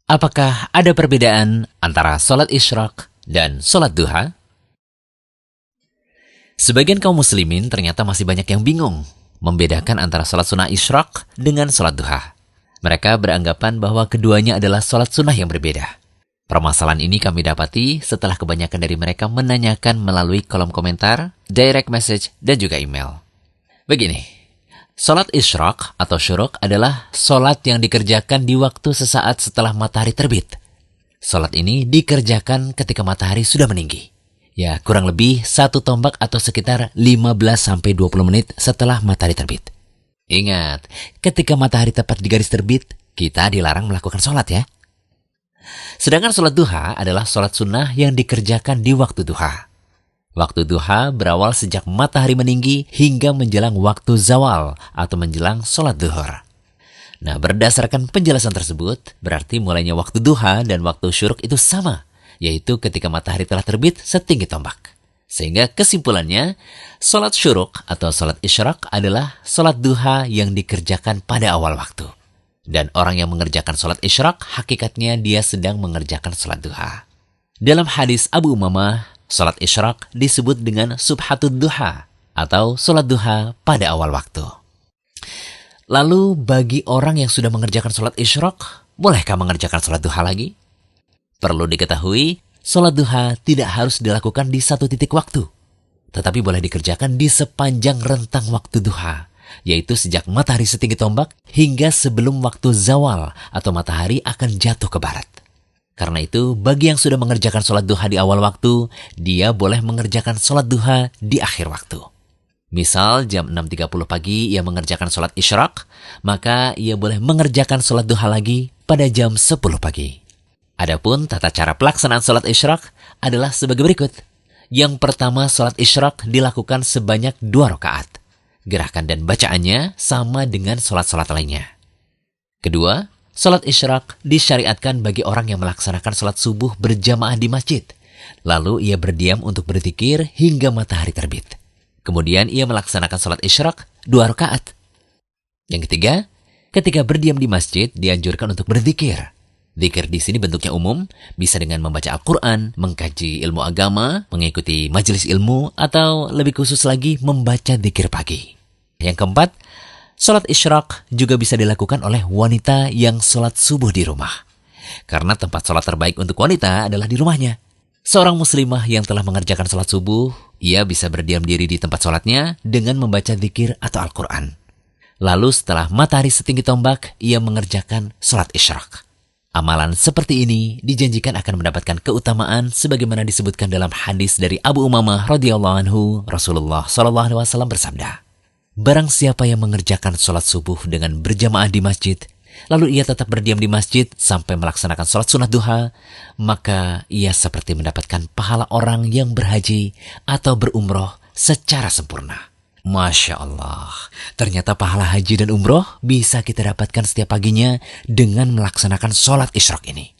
Apakah ada perbedaan antara sholat isyraq dan sholat duha? Sebagian kaum muslimin ternyata masih banyak yang bingung membedakan antara sholat sunnah isyraq dengan sholat duha. Mereka beranggapan bahwa keduanya adalah sholat sunnah yang berbeda. Permasalahan ini kami dapati setelah kebanyakan dari mereka menanyakan melalui kolom komentar, direct message, dan juga email. Begini, sholat isyraq atau syuruk adalah sholat yang dikerjakan di waktu sesaat setelah matahari terbit. Sholat ini dikerjakan ketika matahari sudah meninggi. Ya, kurang lebih 1 tombak atau sekitar 15-20 menit setelah matahari terbit. Ingat, ketika matahari tepat di garis terbit, kita dilarang melakukan sholat ya. Sedangkan sholat duha adalah sholat sunnah yang dikerjakan di waktu duha. Waktu duha berawal sejak matahari meninggi hingga menjelang waktu zawal atau menjelang sholat duhur. Nah, berdasarkan penjelasan tersebut, berarti mulainya waktu duha dan waktu syuruk itu sama, yaitu ketika matahari telah terbit setinggi tombak. Sehingga kesimpulannya, sholat syuruk atau sholat isyraq adalah sholat duha yang dikerjakan pada awal waktu. Dan orang yang mengerjakan sholat isyraq, hakikatnya dia sedang mengerjakan sholat duha. Dalam hadis Abu Umamah, sholat isyraq disebut dengan subhatud duha atau sholat duha pada awal waktu. Lalu bagi orang yang sudah mengerjakan sholat isyraq, bolehkah mengerjakan sholat duha lagi? Perlu diketahui, sholat duha tidak harus dilakukan di satu titik waktu, tetapi boleh dikerjakan di sepanjang rentang waktu duha, yaitu sejak matahari setinggi tombak hingga sebelum waktu zawal atau matahari akan jatuh ke barat. Karena itu, bagi yang sudah mengerjakan sholat duha di awal waktu, dia boleh mengerjakan sholat duha di akhir waktu. Misal jam 6.30 pagi ia mengerjakan sholat isyraq, maka ia boleh mengerjakan sholat duha lagi pada jam 10 pagi. Adapun tata cara pelaksanaan sholat isyraq adalah sebagai berikut. Yang pertama, sholat isyraq dilakukan sebanyak 2 rakaat. Gerakan dan bacaannya sama dengan sholat-sholat lainnya. Kedua, sholat isyraq disyariatkan bagi orang yang melaksanakan sholat subuh berjamaah di masjid. Lalu ia berdiam untuk berzikir hingga matahari terbit. Kemudian ia melaksanakan sholat isyraq 2 rakaat. Yang ketiga, ketika berdiam di masjid dianjurkan untuk berzikir. Zikir di sini bentuknya umum, bisa dengan membaca Al-Quran, mengkaji ilmu agama, mengikuti majelis ilmu, atau lebih khusus lagi membaca zikir pagi. Yang keempat, sholat isyraq juga bisa dilakukan oleh wanita yang sholat subuh di rumah. Karena tempat sholat terbaik untuk wanita adalah di rumahnya. Seorang muslimah yang telah mengerjakan sholat subuh, ia bisa berdiam diri di tempat sholatnya dengan membaca zikir atau Al-Quran. Lalu setelah matahari setinggi tombak, ia mengerjakan sholat isyraq. Amalan seperti ini dijanjikan akan mendapatkan keutamaan sebagaimana disebutkan dalam hadis dari Abu Umamah radhiyallahu anhu. Rasulullah SAW bersabda, barang siapa yang mengerjakan sholat subuh dengan berjamaah di masjid, lalu ia tetap berdiam di masjid sampai melaksanakan sholat sunnah duha, maka ia seperti mendapatkan pahala orang yang berhaji atau berumroh secara sempurna. Masya Allah, ternyata pahala haji dan umroh bisa kita dapatkan setiap paginya dengan melaksanakan sholat isyraq ini.